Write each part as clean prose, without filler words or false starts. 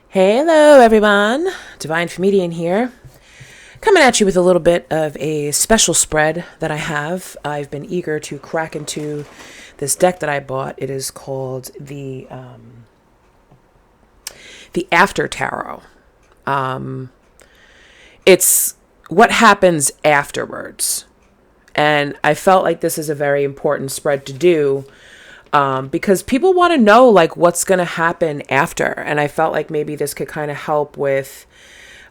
Hello everyone, Devinefemedian here, coming at you with a little bit of a special spread that I have. I've been eager to crack into this deck that I bought. It is called the After Tarot. It's what happens afterwards. And I felt like this is a very important spread to do because people want to know like what's going to happen after. And I felt like maybe this could kind of help with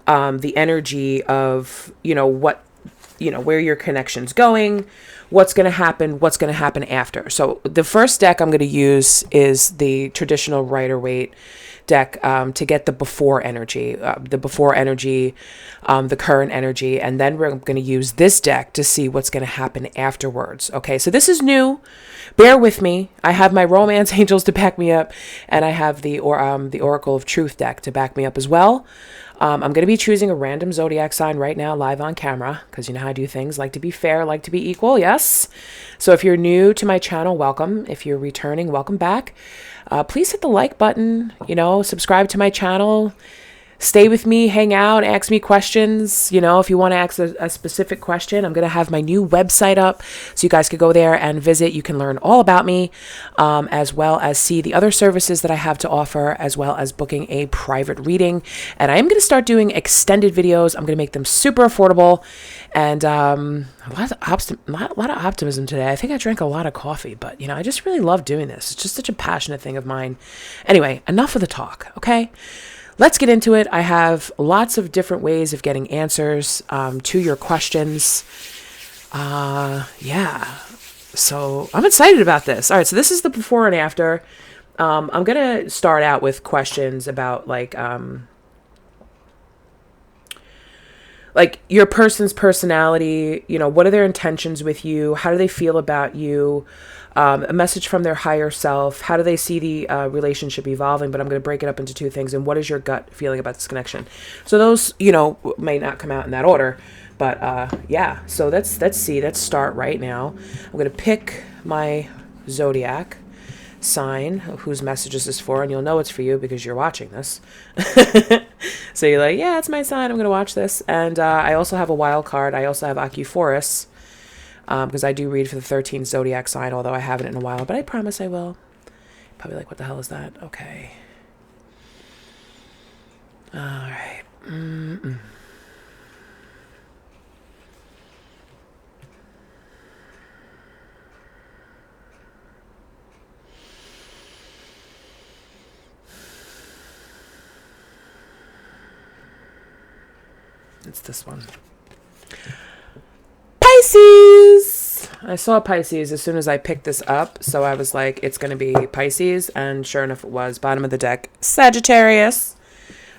the energy of, where your connection's going, what's going to happen after. So the first deck I'm going to use is the traditional Rider-Waite deck to get the before energy, the current energy, and then we're going to use this deck to see what's going to happen afterwards. Okay, so this is new. Bear with me. I have my romance angels to back me up, and I have the Oracle of Truth deck to back me up as well. I'm going to be choosing a random zodiac sign right now, live on camera, because you know how I do things. Like to be fair, like to be equal. Yes. So if you're new to my channel, welcome. If you're returning, welcome back. Please hit the like button, subscribe to my channel, stay with me, hang out, ask me questions. If you want to ask a specific question, I'm going to have my new website up so you guys could go there and visit. You can learn all about me, as well as see the other services that I have to offer, as well as booking a private reading. And I am going to start doing extended videos. I'm going to make them super affordable, and a lot of optimism today. I think I drank a lot of coffee, but I just really love doing this. It's just such a passionate thing of mine. Anyway, enough of the talk, okay? Let's get into it. I have lots of different ways of getting answers to your questions. Yeah. So I'm excited about this. All right. So this is the before and after. I'm going to start out with questions about like your person's personality, what are their intentions with you? How do they feel about you? A message from their higher self. How do they see the relationship evolving? But I'm going to break it up into two things. And what is your gut feeling about this connection? So those, may not come out in that order. But yeah, so let's see. Let's start right now. I'm going to pick my zodiac sign, whose message this is for, and you'll know it's for you because you're watching this. So you're like, yeah, it's my sign. I'm going to watch this. And I also have a wild card. I also have Acuphorus. Because I do read for the 13th zodiac sign, although I haven't in a while, but I promise I will. Probably like, what the hell is that? Okay. All right. It's this one. Pisces! I saw Pisces as soon as I picked this up, so I was like, it's going to be Pisces, and sure enough it was. Bottom of the deck, Sagittarius.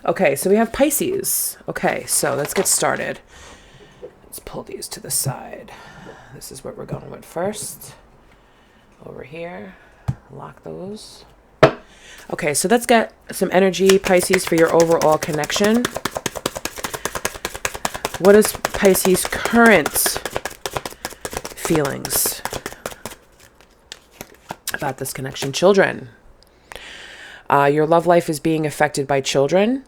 Okay, so we have Pisces. Okay, so let's get started. Let's pull these to the side. This is what we're going with first. Over here. Lock those. Okay, so let's get some energy, Pisces, for your overall connection. What is Pisces' current feelings about this connection? Children. Your love life is being affected by children.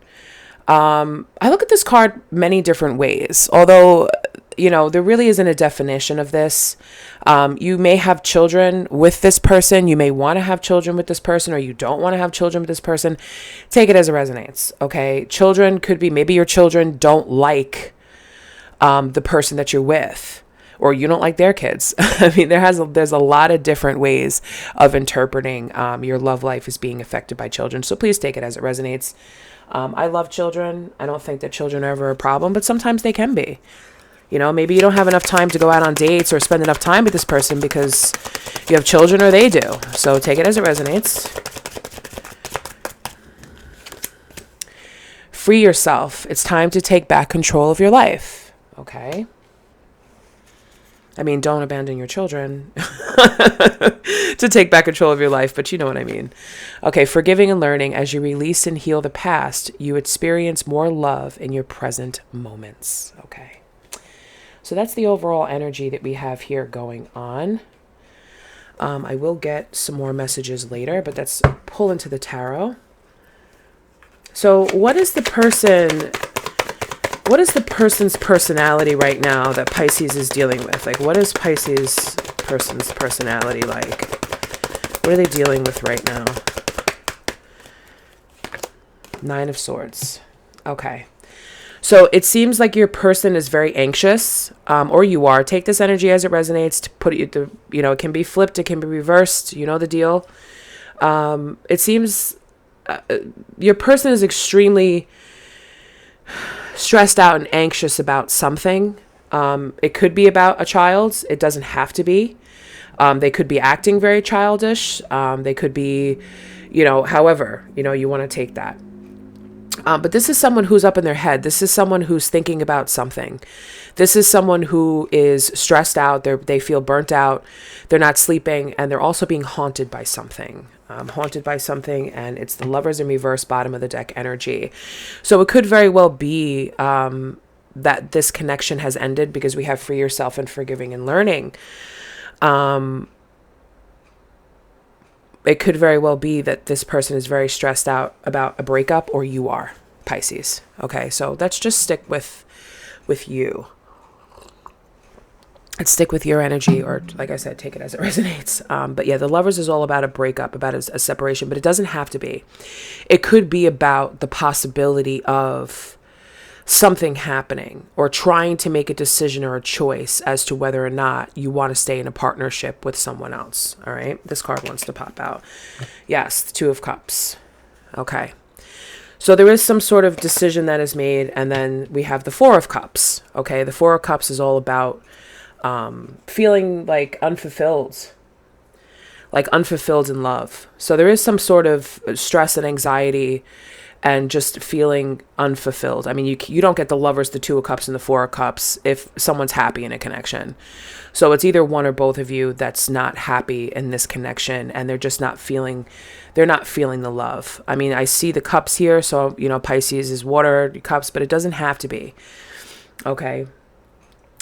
I look at this card many different ways, although, there really isn't a definition of this. You may have children with this person. You may want to have children with this person, or you don't want to have children with this person. Take it as it resonates. Okay. Children could be, maybe your children don't like the person that you're with, or you don't like their kids. I mean, there's a lot of different ways of interpreting your love life as being affected by children. So please take it as it resonates. I love children. I don't think that children are ever a problem, but sometimes they can be. Maybe you don't have enough time to go out on dates or spend enough time with this person because you have children or they do. So take it as it resonates. Free yourself. It's time to take back control of your life. Okay. I mean, don't abandon your children to take back control of your life, but you know what I mean. Okay, forgiving and learning. As you release and heal the past, you experience more love in your present moments. Okay. So that's the overall energy that we have here going on. I will get some more messages later, but let's pull into the tarot. So what is the person's personality right now that Pisces is dealing with? Like, what is Pisces person's personality like? What are they dealing with right now? Nine of Swords. Okay. So it seems like your person is very anxious, or you are. Take this energy as it resonates. To put it, it can be flipped, it can be reversed. You know the deal. It seems your person is extremely stressed out and anxious about something. It could be about a child. It doesn't have to be. They could be acting very childish. They could be, however, you want to take that. But this is someone who's up in their head. This is someone who's thinking about something. This is someone who is stressed out. They feel burnt out. They're not sleeping, and they're also being haunted by something. And it's the Lovers in reverse, bottom of the deck energy. So it could very well be that this connection has ended because we have free yourself and forgiving and learning. It could very well be that this person is very stressed out about a breakup, or you are, Pisces. Okay, so let's just stick with you. Let's stick with your energy, or like I said, take it as it resonates. But yeah, the Lovers is all about a breakup, about a separation, but it doesn't have to be. It could be about the possibility of something happening, or trying to make a decision or a choice as to whether or not you want to stay in a partnership with someone else. All right. This card wants to pop out. Yes. The Two of Cups. Okay. So there is some sort of decision that is made. And then we have the Four of Cups. Okay. The Four of Cups is all about feeling like unfulfilled in love. So there is some sort of stress and anxiety and just feeling unfulfilled. I mean, you don't get the Lovers, the Two of Cups, and the Four of Cups if someone's happy in a connection. So it's either one or both of you that's not happy in this connection, and they're just not feeling the love. I mean, I see the cups here, so, Pisces is water cups, but it doesn't have to be. Okay.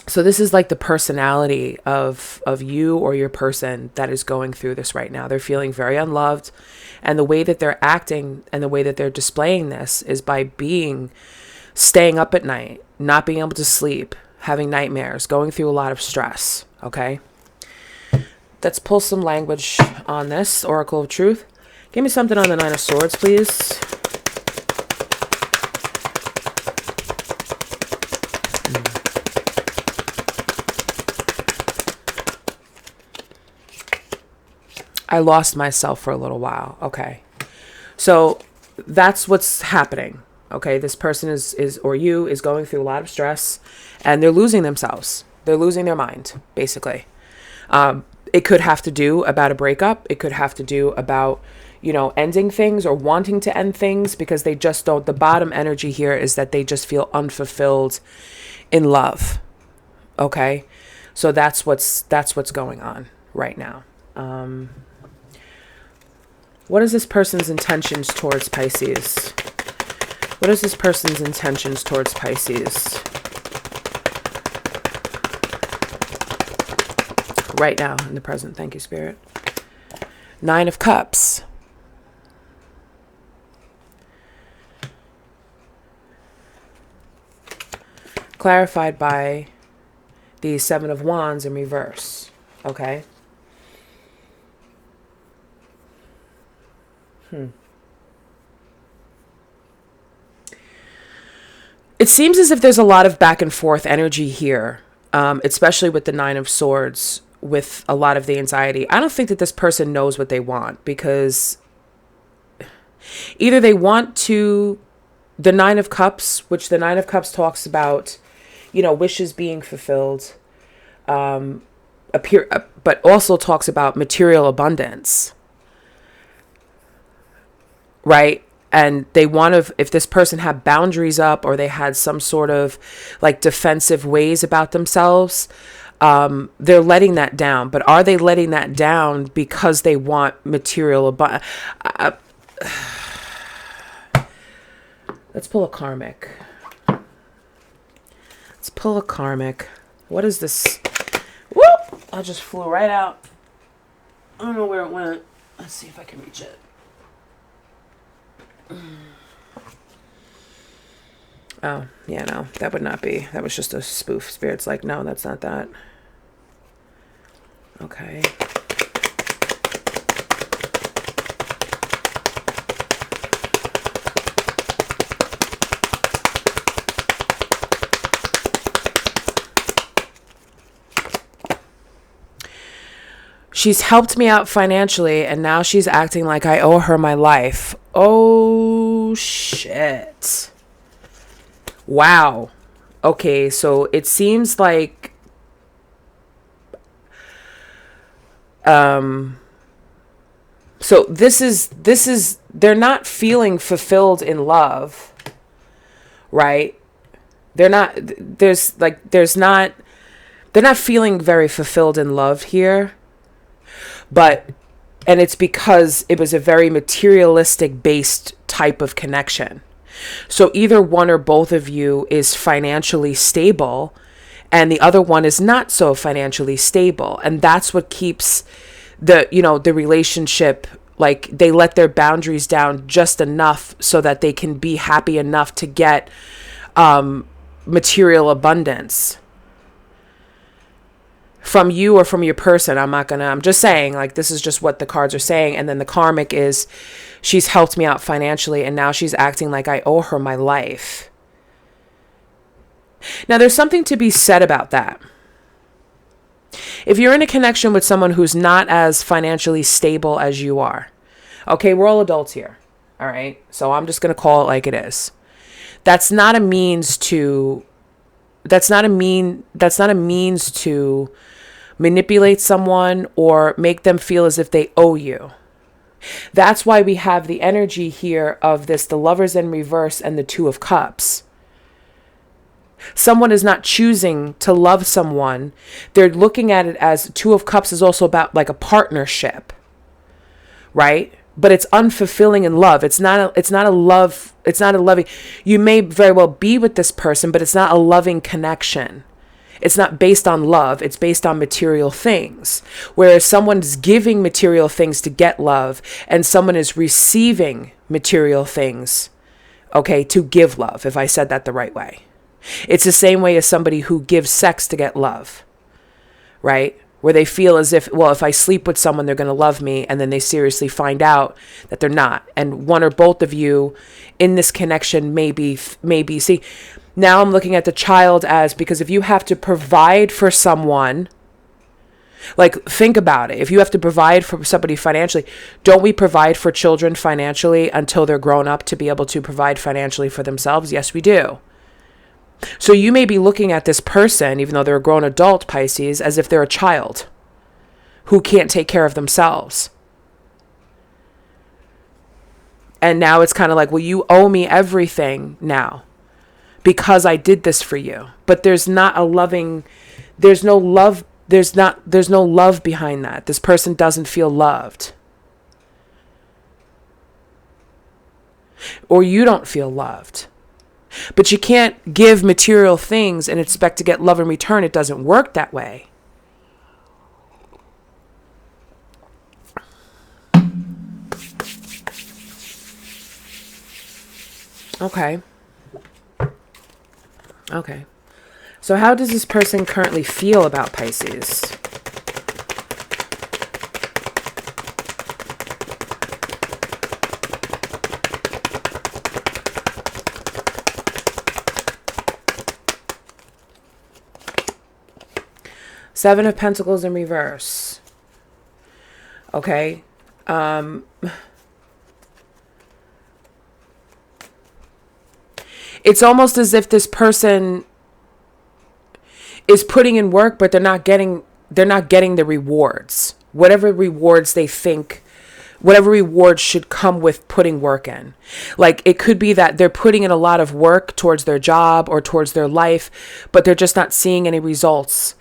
So this is like the personality of you or your person that is going through this right now. They're feeling very unloved. And the way that they're acting and the way that they're displaying this is by staying up at night, not being able to sleep, having nightmares, going through a lot of stress. Okay. Let's pull some language on this Oracle of Truth. Give me something on the Nine of Swords, please. I lost myself for a little while. Okay. So that's what's happening. Okay. This person is going through a lot of stress, and they're losing themselves. They're losing their mind, basically. It could have to do about a breakup. It could have to do about, ending things or wanting to end things, because they just don't. The bottom energy here is that they just feel unfulfilled in love. Okay. So that's what's going on right now. What is this person's intentions towards Pisces? What is this person's intentions towards Pisces? Right now, in the present. Thank you, Spirit. Nine of Cups. Clarified by the Seven of Wands in reverse. Okay. It seems as if there's a lot of back and forth energy here, especially with the Nine of Swords, with a lot of the anxiety. I don't think that this person knows what they want, because either they want the Nine of Cups, which the Nine of Cups talks about, wishes being fulfilled, but also talks about material abundance. Right? And they want to, if this person had boundaries up, or they had some sort of like defensive ways about themselves, they're letting that down. But are they letting that down because they want material abundance? Let's pull a karmic. What is this? Whoop! I just flew right out. I don't know where it went. Let's see if I can reach it. Oh, yeah, no, that would not be. That was just a spoof. Spirit's like, no, that's not that. Okay. She's helped me out financially, and now she's acting like I owe her my life. Oh, shit. Wow. Okay, so it seems like so this is they're not feeling fulfilled in love, right? They're not they're not feeling very fulfilled in love here. But, and it's because it was a very materialistic based type of connection. So either one or both of you is financially stable and the other one is not so financially stable. And that's what keeps the relationship, like they let their boundaries down just enough so that they can be happy enough to get material abundance from you or from your person. I'm just saying, like, this is just what the cards are saying. And then the karmic is, she's helped me out financially and now she's acting like I owe her my life. Now, there's something to be said about that. If you're in a connection with someone who's not as financially stable as you are, okay, we're all adults here. All right. So I'm just going to call it like it is. That's not a means to manipulate someone or make them feel as if they owe you. That's why we have the energy here of the Lovers in reverse and the Two of Cups. Someone is not choosing to love someone. They're looking at it as Two of Cups is also about like a partnership, right? But it's unfulfilling in love. It's not a loving. You may very well be with this person, but it's not a loving connection. It's not based on love. It's based on material things. Whereas someone's giving material things to get love and someone is receiving material things, okay, to give love, if I said that the right way. It's the same way as somebody who gives sex to get love, right? Where they feel as if, well, if I sleep with someone, they're going to love me. And then they seriously find out that they're not. And one or both of you in this connection maybe, see, now I'm looking at the child as, because if you have to provide for someone, like think about it. If you have to provide for somebody financially, don't we provide for children financially until they're grown up to be able to provide financially for themselves? Yes, we do. So you may be looking at this person, even though they're a grown adult, Pisces, as if they're a child who can't take care of themselves. And now it's kind of like, well, you owe me everything now because I did this for you. But there's no love behind that. This person doesn't feel loved. Or you don't feel loved. But you can't give material things and expect to get love in return. It doesn't work that way. Okay. Okay. So how does this person currently feel about Pisces? Seven of Pentacles in reverse. Okay. It's almost as if this person is putting in work, but they're not getting the rewards. Whatever rewards they think, whatever rewards should come with putting work in. Like it could be that they're putting in a lot of work towards their job or towards their life, but they're just not seeing any results.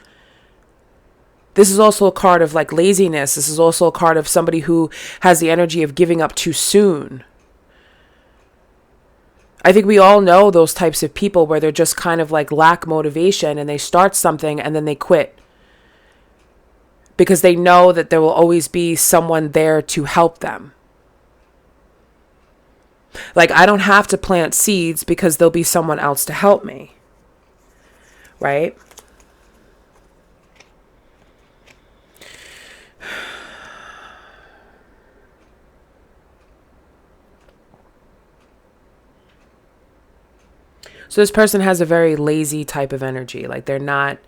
This is also a card of like laziness. This is also a card of somebody who has the energy of giving up too soon. I think we all know those types of people where they're just kind of like lack motivation and they start something and then they quit. Because they know that there will always be someone there to help them. Like, I don't have to plant seeds because there'll be someone else to help me. Right? So this person has a very lazy type of energy. Like, they're not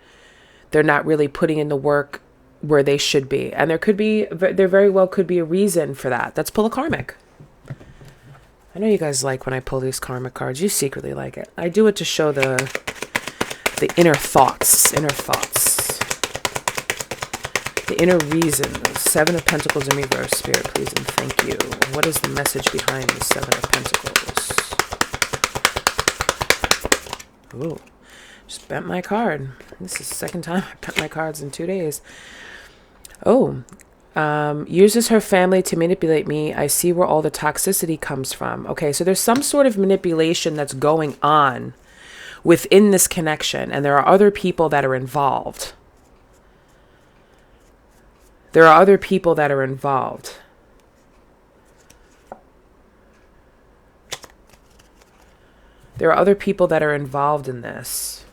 really putting in the work where they should be. And there very well could be a reason for that. Let's pull a karmic. I know you guys like when I pull these karmic cards. You secretly like it. I do it to show the inner thoughts. The inner reasons. 7 of Pentacles in reverse. Spirit, please and thank you. What is the message behind the 7 of Pentacles? Ooh, just bent my card. This is the second time I bent my cards in 2 days. Oh, uses her family to manipulate me. I see where all the toxicity comes from. Okay, so there's some sort of manipulation that's going on within this connection, and there are other people that are involved. There are other people that are involved. There are other people that are involved in this.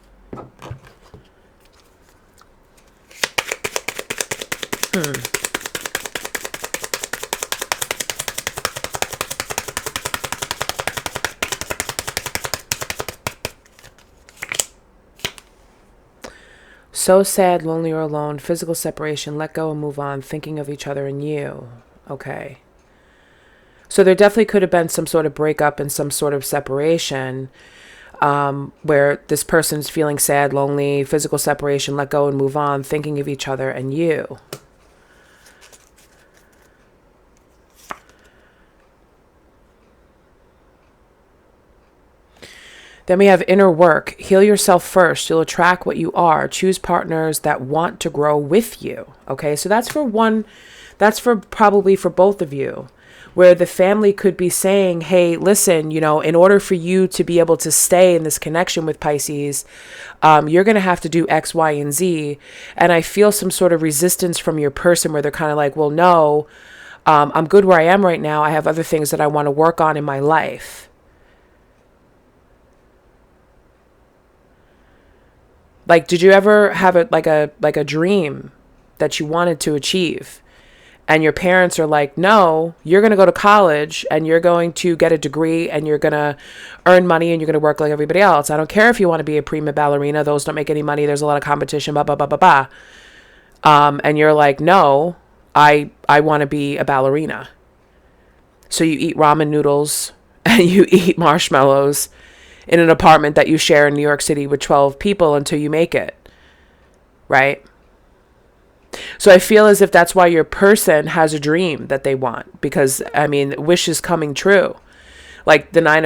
So sad, lonely or alone, physical separation, let go and move on, thinking of each other and you. Okay. So there definitely could have been some sort of breakup and some sort of separation where this person's feeling sad, lonely, physical separation, let go and move on, thinking of each other and you. Then we have inner work. Heal yourself first. You'll attract what you are. Choose partners that want to grow with you. Okay, so that's for one. That's for probably for both of you, where the family could be saying, hey, listen, you know, in order for you to be able to stay in this connection with Pisces, you're going to have to do X, Y, and Z. And I feel some sort of resistance from your person where they're kind of like, well, no, I'm good where I am right now. I have other things that I want to work on in my life. Like, did you ever have a dream that you wanted to achieve? And your parents are like, no, you're going to go to college and you're going to get a degree and you're going to earn money and you're going to work like everybody else. I don't care if you want to be a prima ballerina. Those don't make any money. There's a lot of competition, blah, blah, blah, blah, blah. And you're like, no, I want to be a ballerina. So you eat ramen noodles and you eat marshmallows in an apartment that you share in New York City with 12 people until you make it, right? So I feel as if that's why your person has a dream that they want, because I mean, wish is coming true. Like the nine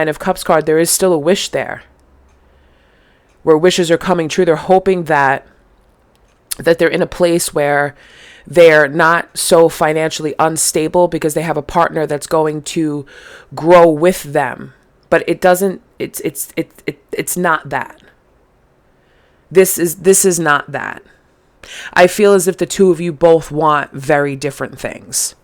of Cups card, there is still a wish there, where wishes are coming true. They're hoping that they're in a place where they're not so financially unstable because they have a partner that's going to grow with them. But it doesn't. It's not that. This is not that. I feel as if the two of you both want very different things.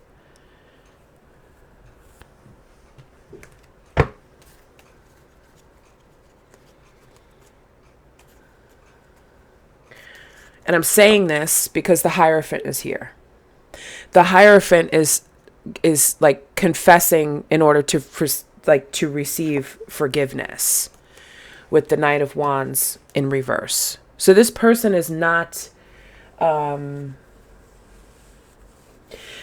And I'm saying this because the Hierophant is here. The Hierophant is like confessing in order to receive forgiveness with the Knight of Wands in reverse. So this person is not,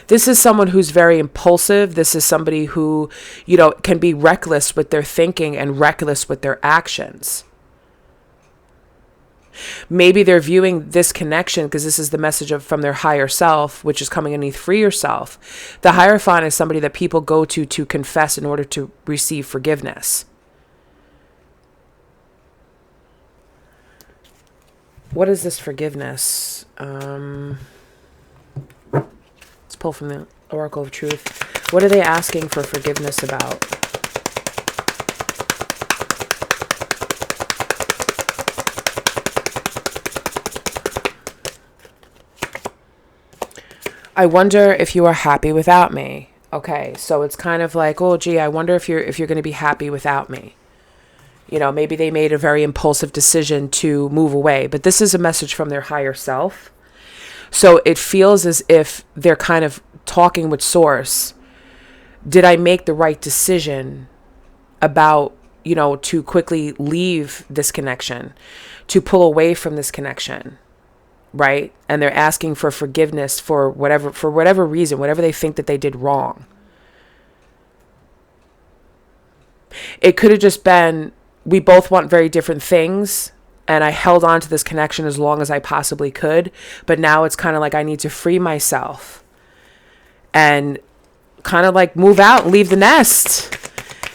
this is someone who's very impulsive. This is somebody who, you know, can be reckless with their thinking and reckless with their actions. Maybe they're viewing this connection, because this is the message from their higher self, which is coming underneath free yourself. The Hierophant is somebody that people go to confess in order to receive forgiveness. What is this forgiveness? Let's pull from the Oracle of Truth. What are they asking for forgiveness about? I wonder if you are happy without me. Okay, so it's kind of like, oh, gee, I wonder if you're going to be happy without me. Maybe they made a very impulsive decision to move away, but this is a message from their higher self. So it feels as if they're kind of talking with source. Did I make the right decision about, to quickly leave this connection, to pull away from this connection, right? And they're asking for forgiveness for whatever reason, whatever they think that they did wrong. It could have just been, we both want very different things, and I held on to this connection as long as I possibly could. But now it's kind of like I need to free myself and kind of like move out and leave the nest.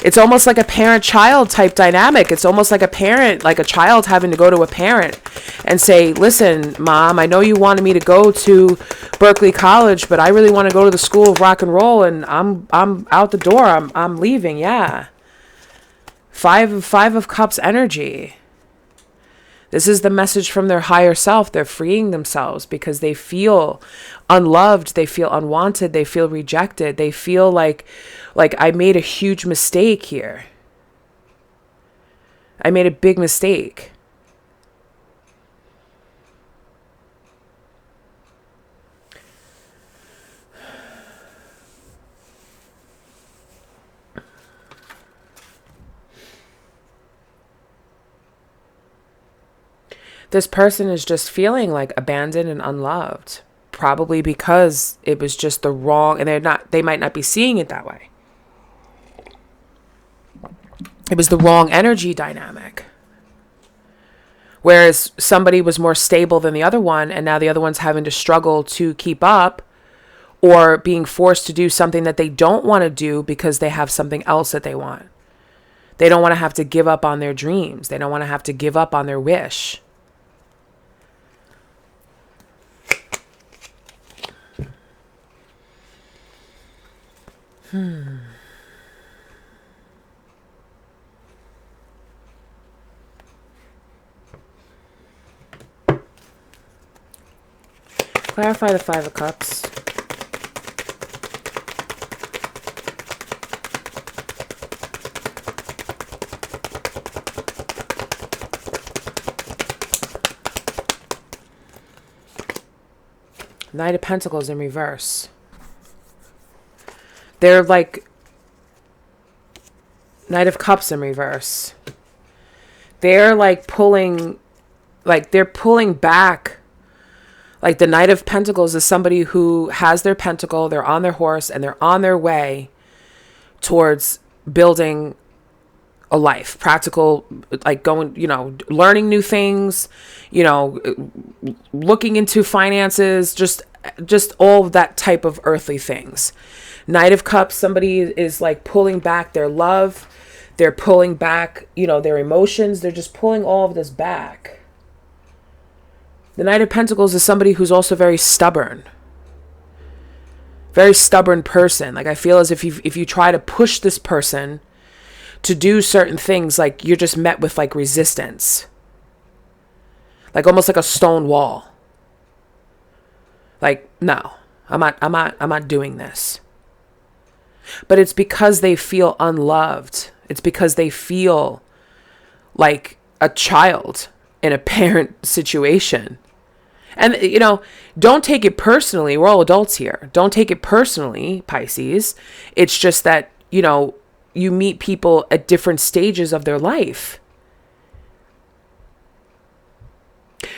It's almost like a parent-child type dynamic. It's almost like a child having to go to a parent and say, listen, Mom, I know you wanted me to go to Berkeley College, but I really want to go to the School of Rock and Roll, and I'm out the door. I'm leaving. Yeah. Five of Cups energy. This is the message from their higher self. They're freeing themselves because they feel unloved. They feel unwanted. They feel rejected. They feel like I made a huge mistake here. I made a big mistake. This person is just feeling like abandoned and unloved, probably because it was just the wrong, and they might not be seeing it that way. It was the wrong energy dynamic. Whereas somebody was more stable than the other one, and now the other one's having to struggle to keep up, or being forced to do something that they don't want to do because they have something else that they want. They don't want to have to give up on their dreams. They don't want to have to give up on their wish. Clarify the Five of Cups. Knight of Pentacles in reverse. They're like Knight of Cups in reverse. They're like pulling back. Like the Knight of Pentacles is somebody who has their pentacle, they're on their horse, and they're on their way towards building a life, practical, like going, learning new things, looking into finances, just all of that type of earthly things. Knight of Cups, somebody is like pulling back their love. They're pulling back, their emotions. They're just pulling all of this back. The Knight of Pentacles is somebody who's also very stubborn. Very stubborn person. Like I feel as if you try to push this person to do certain things, like you're just met with like resistance. Like almost like a stone wall. Like, no, I'm not doing this. But it's because they feel unloved. It's because they feel like a child in a parent situation. And, don't take it personally. We're all adults here. Don't take it personally, Pisces. It's just that, you meet people at different stages of their life.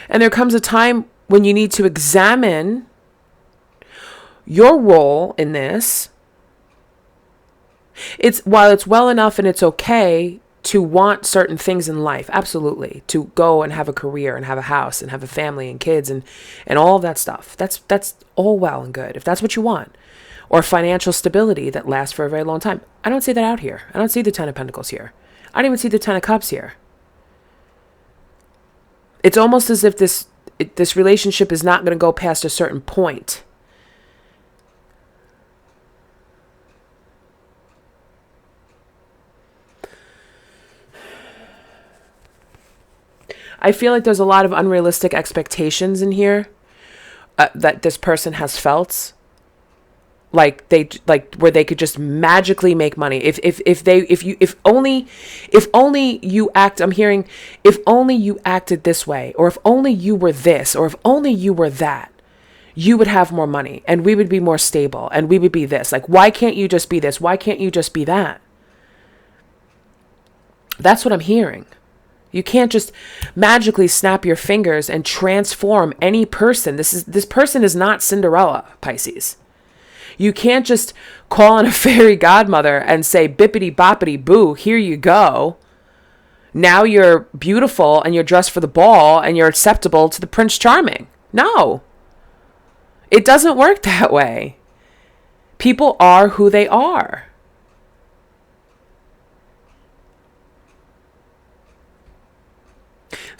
And there comes a time when you need to examine your role in this. While it's well enough and it's okay to want certain things in life, absolutely, to go and have a career and have a house and have a family and kids and all of that stuff. That's all well and good if that's what you want. Or financial stability that lasts for a very long time. I don't see that out here. I don't see the Ten of Pentacles here. I don't even see the Ten of Cups here. It's almost as if this relationship is not going to go past a certain point. I feel like there's a lot of unrealistic expectations in here that this person has felt. like they like where they could just magically make money. If only you act, I'm hearing, if only you acted this way, or if only you were this, or if only you were that, you would have more money and we would be more stable and we would be this. Like, why can't you just be this? Why can't you just be that? That's what I'm hearing. You can't just magically snap your fingers and transform any person. This person is not Cinderella, Pisces. You can't just call on a fairy godmother and say, bippity boppity boo, here you go. Now you're beautiful and you're dressed for the ball and you're acceptable to the Prince Charming. No, it doesn't work that way. People are who they are.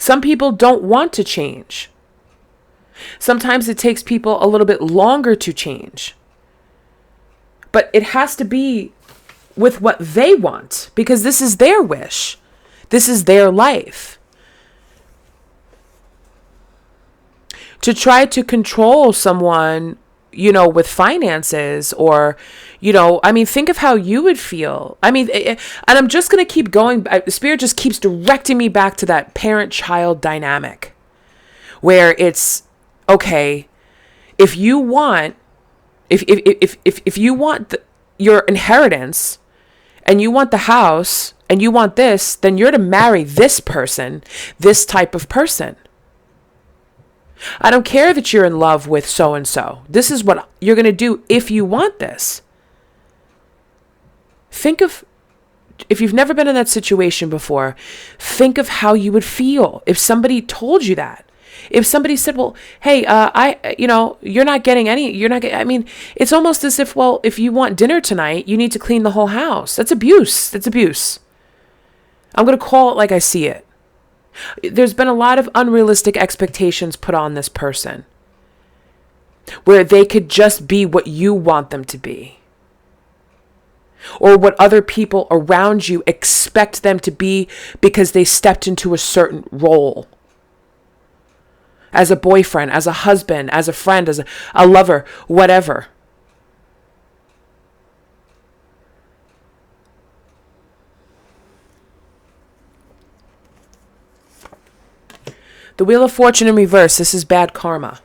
Some people don't want to change. Sometimes it takes people a little bit longer to change. But it has to be with what they want, because this is their wish. This is their life. To try to control someone, with finances, or, I mean, think of how you would feel. I mean, and I'm just going to keep going. Spirit just keeps directing me back to that parent-child dynamic where it's, okay, if you want your inheritance and you want the house and you want this, then you're to marry this person, this type of person. I don't care that you're in love with so-and-so. This is what you're going to do if you want this. Think of, if you've never been in that situation before, think of how you would feel if somebody told you that. If somebody said, well, hey, you're not getting any, I mean, it's almost as if, well, if you want dinner tonight, you need to clean the whole house. That's abuse. That's abuse. I'm going to call it like I see it. There's been a lot of unrealistic expectations put on this person where they could just be what you want them to be, or what other people around you expect them to be because they stepped into a certain role. As a boyfriend, as a husband, as a friend, as a lover, whatever. The Wheel of Fortune in reverse. This is bad karma.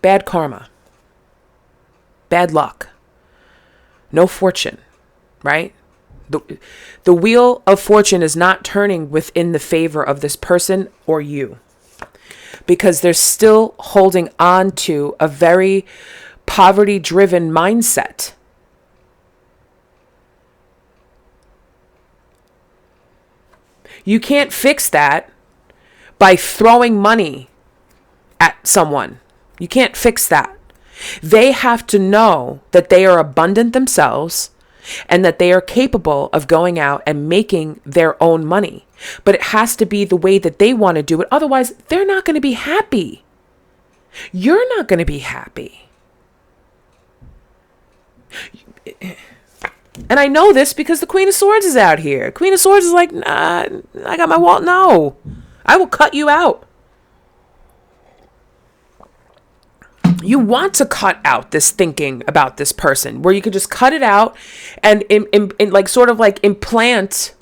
Bad karma. Bad luck. No fortune, right? The Wheel of Fortune is not turning within the favor of this person or you, because they're still holding on to a very poverty-driven mindset. You can't fix that by throwing money at someone. You can't fix that. They have to know that they are abundant themselves and that they are capable of going out and making their own money. But it has to be the way that they want to do it. Otherwise, they're not going to be happy. You're not going to be happy. And I know this because the Queen of Swords is out here. Queen of Swords is like, nah, I got my wall. No, I will cut you out. You want to cut out this thinking about this person where you could just cut it out and like sort of like implant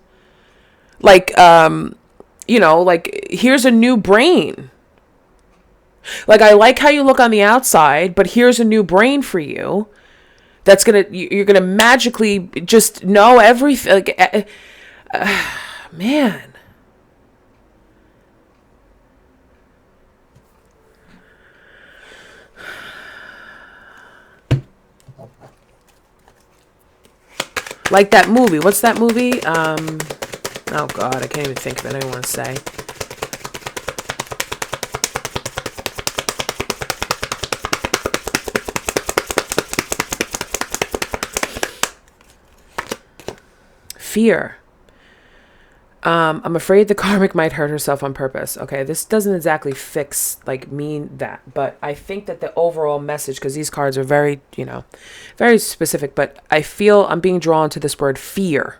like, like here's a new brain. Like, I like how you look on the outside, but here's a new brain for you. That's you're going to magically just know everything. Like, man. Like that movie. What's that movie? Oh God, I can't even think of it. I don't want to say. Fear. I'm afraid the karmic might hurt herself on purpose. Okay, this doesn't exactly mean that, but I think that the overall message, because these cards are very, very specific, but I feel I'm being drawn to this word fear.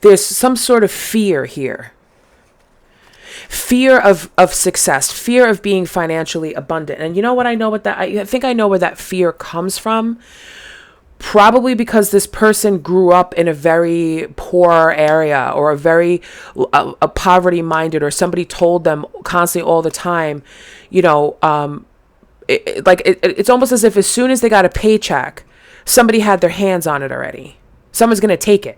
There's some sort of fear here. fear of success, fear of being financially abundant. And you know what? I think I know where that fear comes from. Probably because this person grew up in a very poor area, or a very a poverty minded, or somebody told them constantly all the time, it's almost as if as soon as they got a paycheck, somebody had their hands on it already. Someone's going to take it.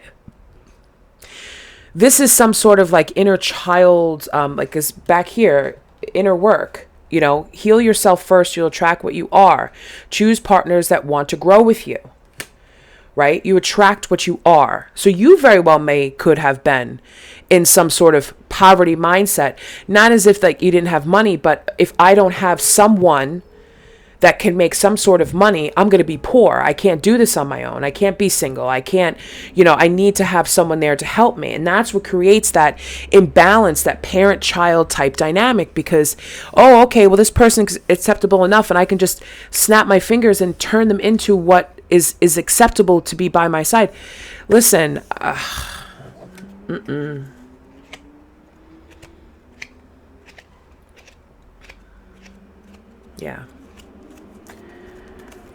This is some sort of like inner child, is back here, inner work. Heal yourself first. You'll attract what you are. Choose partners that want to grow with you. Right? You attract what you are. So you very well could have been in some sort of poverty mindset. Not as if like you didn't have money, but if I don't have someone that can make some sort of money, I'm going to be poor. I can't do this on my own. I can't be single. I can't, I need to have someone there to help me. And that's what creates that imbalance, that parent-child type dynamic, because, oh, okay, well, this person's acceptable enough and I can just snap my fingers and turn them into what is acceptable to be by my side. Listen, yeah.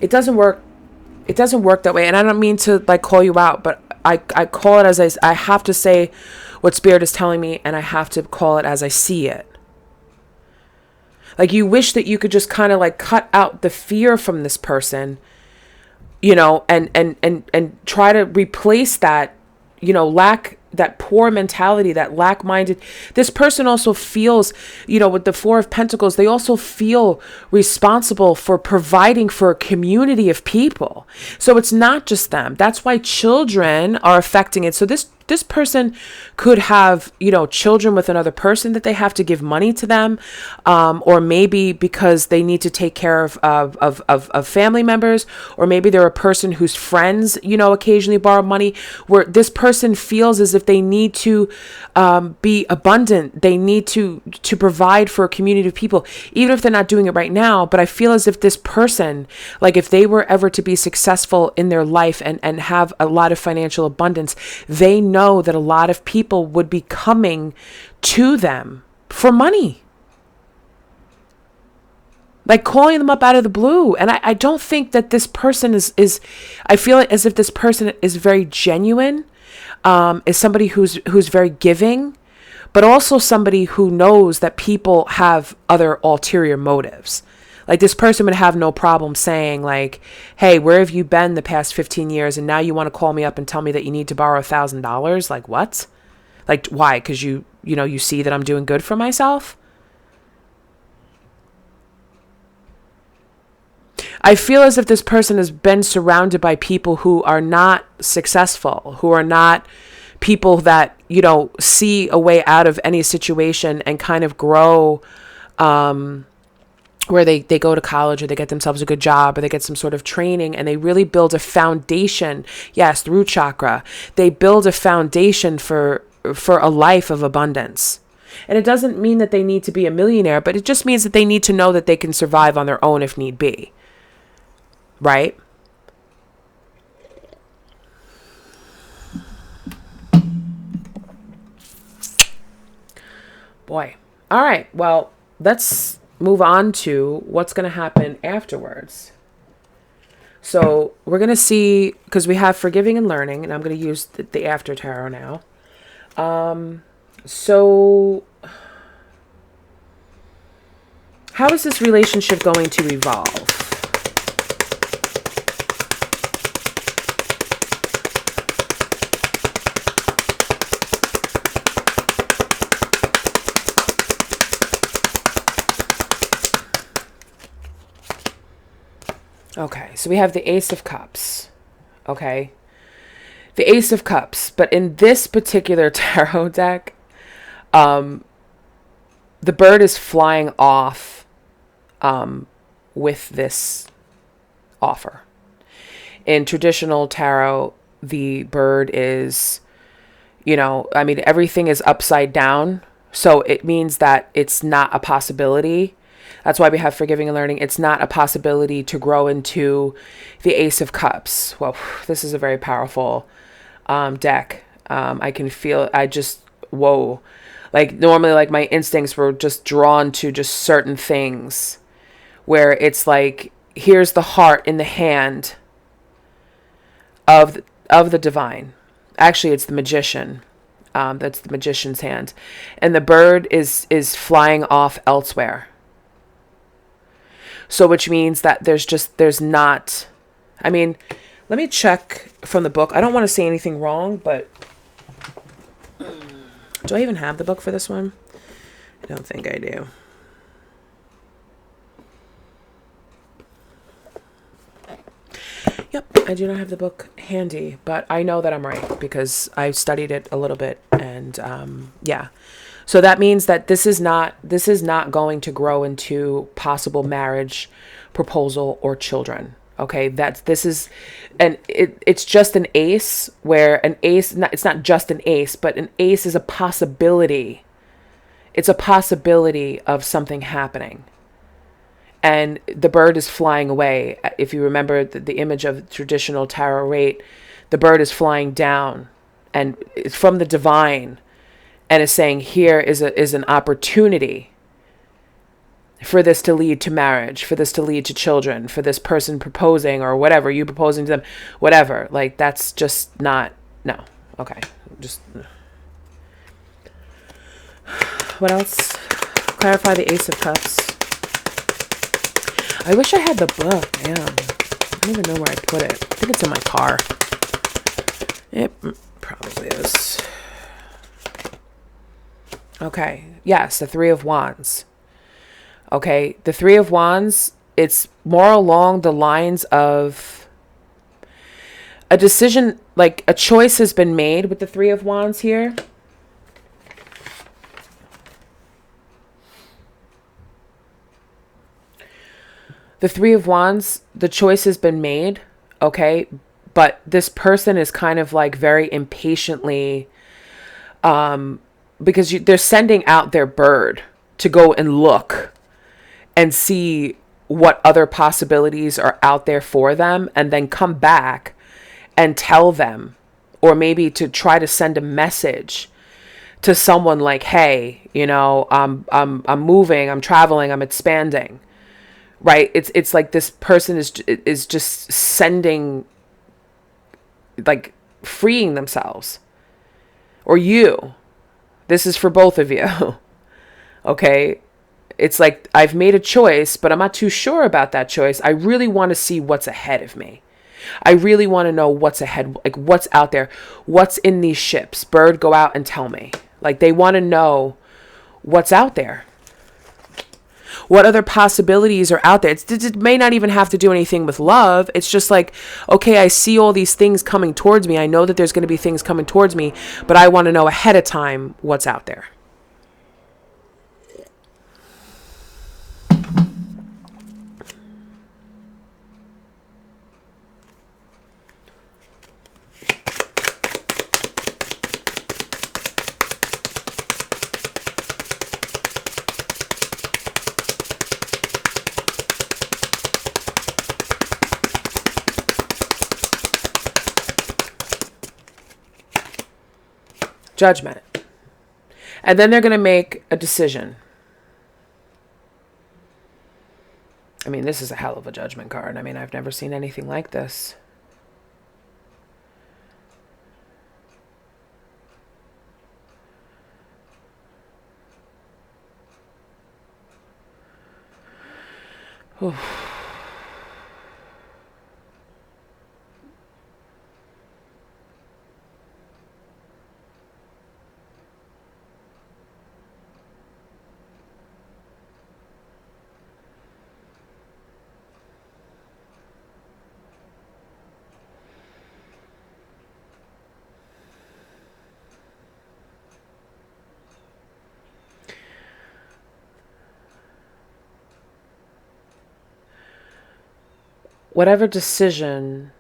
It doesn't work. It doesn't work that way. And I don't mean to like call you out, but I call it as I have to say what Spirit is telling me, and I have to call it as I see it. Like, you wish that you could just kind of like cut out the fear from this person, and try to replace that, that poor mentality, that lack-minded. This person also feels, with the Four of Pentacles, they also feel responsible for providing for a community of people. So it's not just them. That's why children are affecting it. So this person could have, children with another person that they have to give money to them, or maybe because they need to take care of family members, or maybe they're a person whose friends, occasionally borrow money, where this person feels as if they need to be abundant. They need to provide for a community of people, even if they're not doing it right now. But I feel as if this person, like if they were ever to be successful in their life and have a lot of financial abundance, they know that a lot of people would be coming to them for money, like calling them up out of the blue. And I don't think that this person is I feel as if this person is very genuine, is somebody who's very giving, but also somebody who knows that people have other ulterior motives. Like, this person would have no problem saying like, hey, where have you been the past 15 years? And now you want to call me up and tell me that you need to borrow $1,000. Like, what? Like, why? Because you see that I'm doing good for myself. I feel as if this person has been surrounded by people who are not successful, who are not people that, see a way out of any situation and kind of grow, where they go to college, or they get themselves a good job, or they get some sort of training, and they really build a foundation. Yes, root chakra. They build a foundation for a life of abundance. And it doesn't mean that they need to be a millionaire, but it just means that they need to know that they can survive on their own if need be. Right? Boy. All right. Well, let's move on to what's going to happen afterwards. So we're going to see, because we have forgiving and learning, and I'm going to use the after tarot now. So how is this relationship going to evolve? Okay, so we have the Ace of Cups. Okay, the Ace of Cups. But in this particular tarot deck, the bird is flying off with this offer. In traditional tarot, the bird is, everything is upside down. So it means that it's not a possibility. That's why we have forgiving and learning. It's not a possibility to grow into the Ace of Cups. Well, this is a very powerful deck. I can feel, whoa. Like normally, like my instincts were just drawn to just certain things where it's like, here's the heart in the hand of the divine. Actually, it's the magician. That's the magician's hand. And the bird is flying off elsewhere. So which means that there's not, I mean, let me check from the book. I don't want to say anything wrong, but do I even have the book for this one? I don't think I do. Yep, I do not have the book handy, but I know that I'm right because I studied it a little bit, and yeah. So that means that this is not going to grow into possible marriage, proposal, or children. Okay, it's just an ace, where an ace, it's not just an ace, but an ace is a possibility. It's a possibility of something happening. And the bird is flying away. If you remember the image of traditional tarot rate, the bird is flying down, and it's from the divine, and is saying, here is an opportunity for this to lead to marriage, for this to lead to children, for this person proposing, or whatever, you proposing to them, whatever. Like, that's just not, no. Okay. Just, what else? Clarify the Ace of Cups. I wish I had the book. Damn. I don't even know where I put it. I think it's in my car. It probably is. Okay. Yes, the Three of Wands. Okay. The Three of Wands, it's more along the lines of a decision, like a choice has been made with the Three of Wands here. The Three of Wands, the choice has been made, okay? But this person is kind of like very impatiently, because they're sending out their bird to go and look and see what other possibilities are out there for them, and then come back and tell them, or maybe to try to send a message to someone like, hey, you know, I'm moving, I'm traveling, I'm expanding. Right. It's like this person is just sending, like, freeing themselves, or you. This is for both of you. Okay. It's like, I've made a choice, but I'm not too sure about that choice. I really want to see what's ahead of me. I really want to know what's ahead, like what's out there, what's in these ships. Bird, go out and tell me. Like, they want to know what's out there. What other possibilities are out there? It may not even have to do anything with love. It's just like, okay, I see all these things coming towards me. I know that there's going to be things coming towards me, but I want to know ahead of time what's out there. Judgment. And then they're going to make a decision. I mean, this is a hell of a judgment card. I mean, I've never seen anything like this. Oof. Whatever decision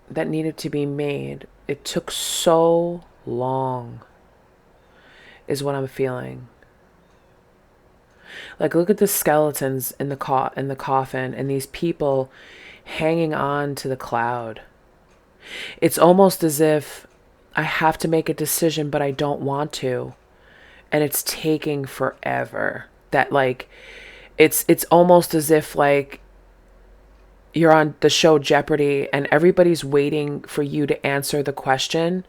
that needed to be made, it took so long, is what I'm feeling. Like, look at the skeletons in the coffin, and these people hanging on to the cloud. It's almost as if I have to make a decision, but I don't want to. And it's taking forever. That like, it's almost as if like you're on the show Jeopardy and everybody's waiting for you to answer the question.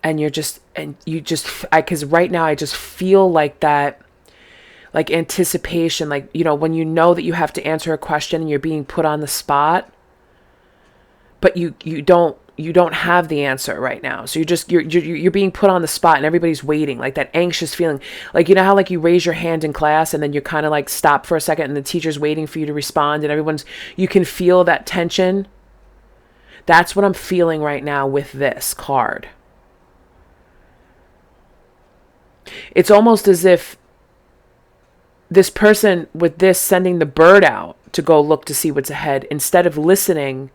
And because right now I just feel like that, like anticipation, like, you know, when you know that you have to answer a question and you're being put on the spot, but you don't have the answer right now. So you're being put on the spot and everybody's waiting, like that anxious feeling. Like, you know how like you raise your hand in class and then you kind of like stop for a second and the teacher's waiting for you to respond and you can feel that tension. That's what I'm feeling right now with this card. It's almost as if this person with this sending the bird out to go look to see what's ahead instead of listening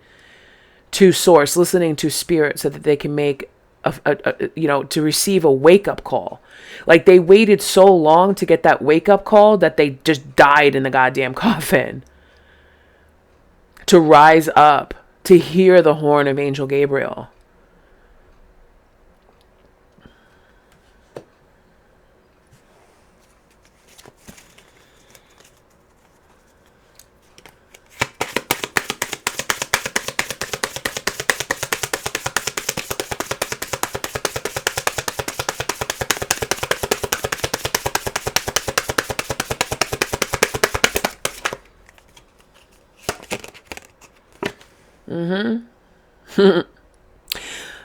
to source, listening to spirit so that they can make to receive a wake-up call. Like they waited so long to get that wake-up call that they just died in the goddamn coffin to rise up, to hear the horn of Angel Gabriel.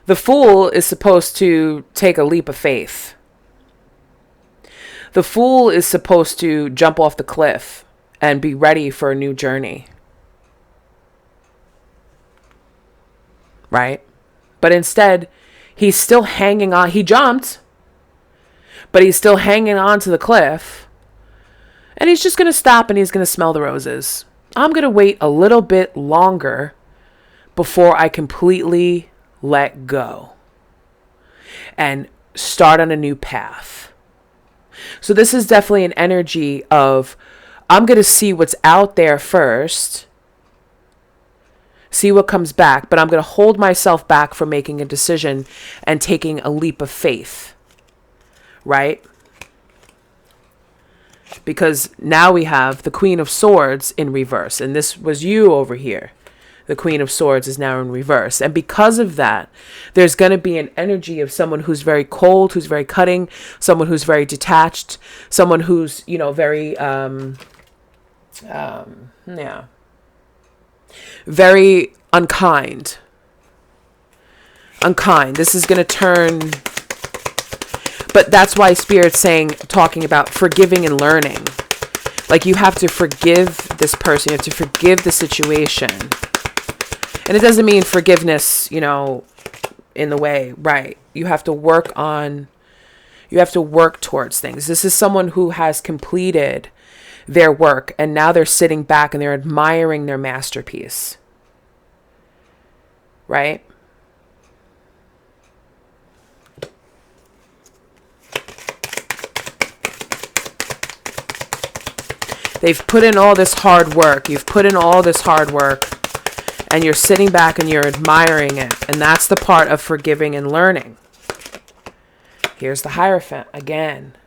The Fool is supposed to take a leap of faith. The Fool is supposed to jump off the cliff and be ready for a new journey. Right? But instead, he's still hanging on. He jumped, but he's still hanging on to the cliff. And he's just going to stop and he's going to smell the roses. I'm going to wait a little bit longer before I completely let go and start on a new path. So this is definitely an energy of, I'm going to see what's out there first, see what comes back, but I'm going to hold myself back from making a decision and taking a leap of faith, right? Because now we have the Queen of Swords in reverse, and this was you over here. The Queen of Swords is now in reverse. And because of that, there's going to be an energy of someone who's very cold, who's very cutting, someone who's very detached, someone who's, very, very unkind. Unkind. This is going to turn, but that's why Spirit's talking about forgiving and learning. Like you have to forgive this person. You have to forgive the situation. And it doesn't mean forgiveness, in the way, right? You have to work towards things. This is someone who has completed their work and now they're sitting back and they're admiring their masterpiece, right? They've put in all this hard work. You've put in all this hard work. And you're sitting back and you're admiring it. And that's the part of forgiving and learning. Here's the Hierophant again.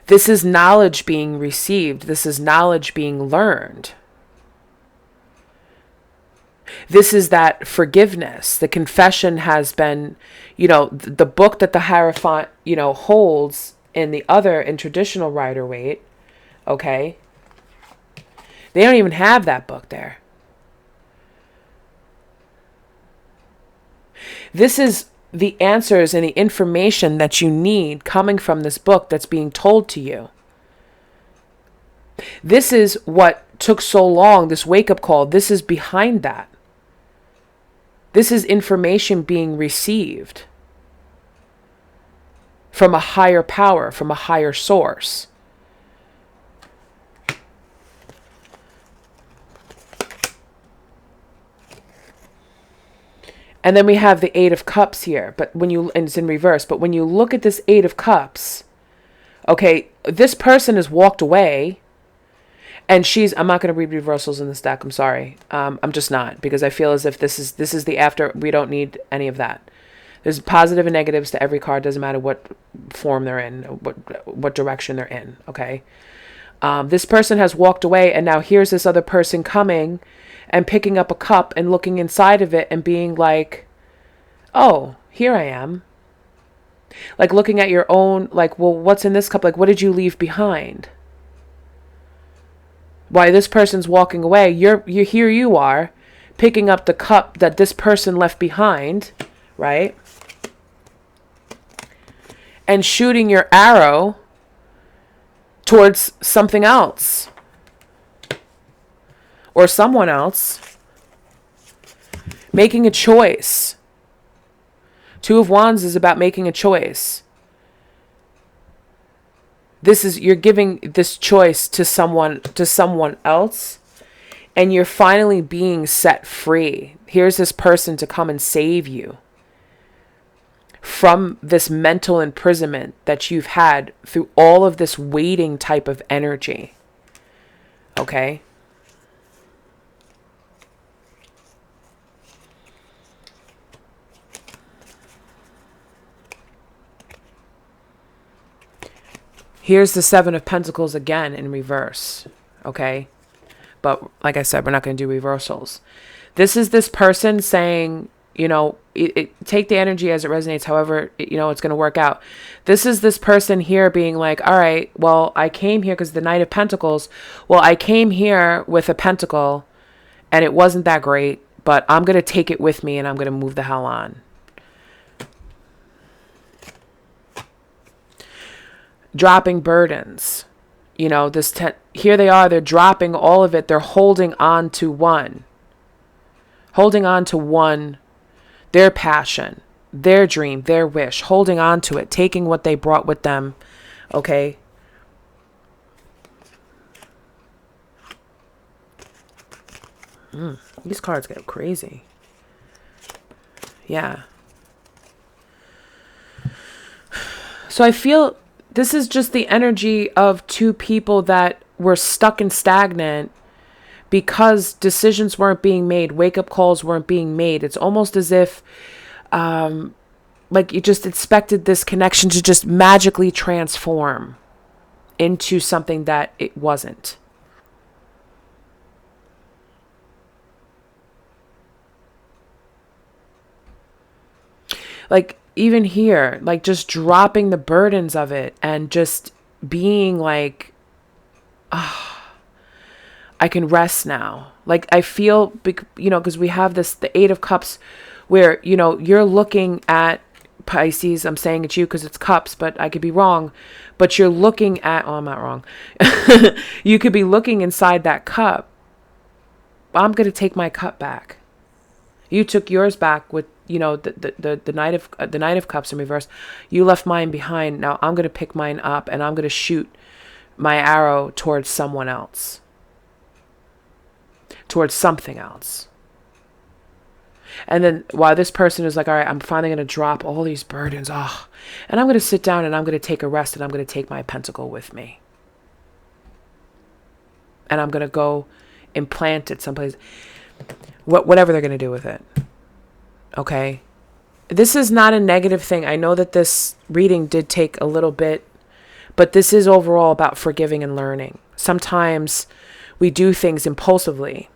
This is knowledge being received. This is knowledge being learned. This is that forgiveness. The confession has been, the book that the Hierophant, holds in traditional Rider-Waite, okay? They don't even have that book there. This is the answers and the information that you need coming from this book that's being told to you. This is what took so long, this wake-up call. This is behind that. This is information being received from a higher power, from a higher source. And then we have the Eight of Cups here, and it's in reverse. But when you look at this Eight of Cups, okay, this person has walked away And I'm not going to read reversals in this deck. I'm sorry. I'm just not, because I feel as if this is the after. We don't need any of that. There's positive and negatives to every card. Doesn't matter what form they're in, what direction they're in. Okay. This person has walked away, and now here's this other person coming and picking up a cup and looking inside of it and being like, oh, here I am. Like looking at your own, like, well, what's in this cup? Like, what did you leave behind? Why this person's walking away, you're here you are picking up the cup that this person left behind, right? And shooting your arrow towards something else or someone else, making a choice. Two of Wands is about making a choice. You're giving this choice to someone else, and you're finally being set free. Here's this person to come and save you from this mental imprisonment that you've had through all of this waiting type of energy. Okay? Here's the Seven of Pentacles again in reverse. Okay? But like I said, we're not going to do reversals. This is this person saying, take the energy as it resonates, however, it's going to work out. This is this person here being like, all right, well, I came here because the Knight of Pentacles. Well, I came here with a pentacle and it wasn't that great, but I'm going to take it with me and I'm going to move the hell on. Dropping burdens. Here they are, they're dropping all of it. They're holding on to one. Holding on to one, their passion, their dream, their wish, holding on to it, taking what they brought with them. Okay? These cards get crazy. Yeah. So I feel this is just the energy of two people that were stuck and stagnant because decisions weren't being made, wake-up calls weren't being made. It's almost as if like you just expected this connection to just magically transform into something that it wasn't. Like even here, like just dropping the burdens of it and just being like, I can rest now. Like I feel, because we have the Eight of Cups where, you're looking at Pisces. I'm saying it's you because it's cups, but I could be wrong. But you're looking at, I'm not wrong. You could be looking inside that cup. I'm going to take my cup back. You took yours back with, the Knight of Cups in reverse. You left mine behind. Now I'm going to pick mine up and I'm going to shoot my arrow towards someone else. Towards something else. And then while this person is like, all right, I'm finally going to drop all these burdens. And I'm going to sit down and I'm going to take a rest and I'm going to take my pentacle with me. And I'm going to go implant it someplace. Whatever they're going to do with it. Okay. This is not a negative thing. I know that this reading did take a little bit, but this is overall about forgiving and learning. Sometimes we do things impulsively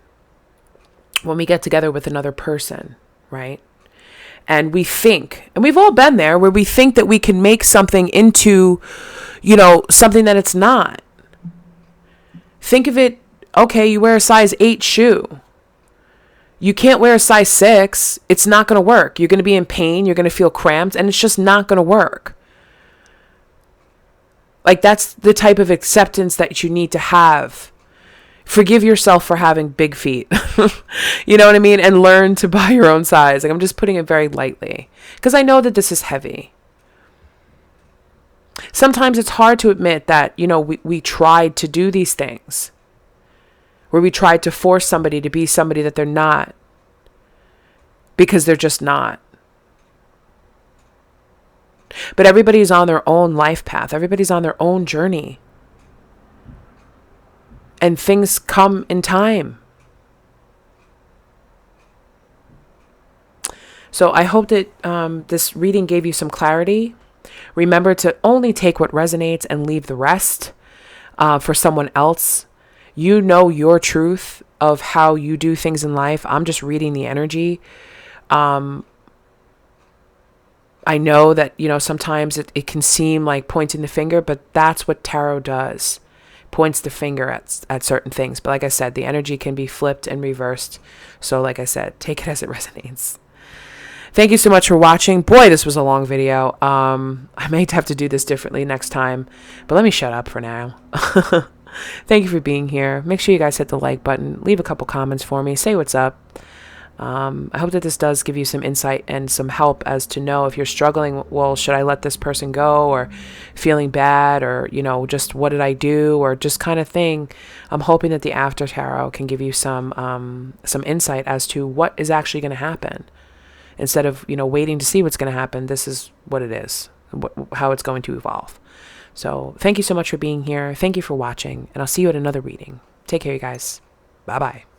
when we get together with another person, right? And we think, and we've all been there, where we think that we can make something into, something that it's not. Think of it, okay, you wear a size 8 shoe. You can't wear a size 6. It's not going to work. You're going to be in pain. You're going to feel cramped, and it's just not going to work. Like that's the type of acceptance that you need to have. Forgive yourself for having big feet. You know what I mean? And learn to buy your own size. Like I'm just putting it very lightly because I know that this is heavy. Sometimes it's hard to admit that, we tried to do these things. Where we tried to force somebody to be somebody that they're not. Because they're just not. But everybody's on their own life path. Everybody's on their own journey. And things come in time. So I hope that this reading gave you some clarity. Remember to only take what resonates and leave the rest for someone else. You know your truth of how you do things in life. I'm just reading the energy. I know that, sometimes it can seem like pointing the finger, but that's what tarot does. Points the finger at certain things. But like I said, the energy can be flipped and reversed. So like I said, take it as it resonates. Thank you so much for watching. Boy, this was a long video. I may have to do this differently next time, but let me shut up for now. Thank you for being here. Make sure you guys hit the like button. Leave a couple comments for me. Say what's up. I hope that this does give you some insight and some help as to know if you're struggling. Well, should I let this person go, or feeling bad, or, just what did I do, or just kind of thing. I'm hoping that the After Tarot can give you some insight as to what is actually going to happen. Instead of, waiting to see what's going to happen, this is what it is, how it's going to evolve. So thank you so much for being here. Thank you for watching, and I'll see you at another reading. Take care, you guys. Bye-bye.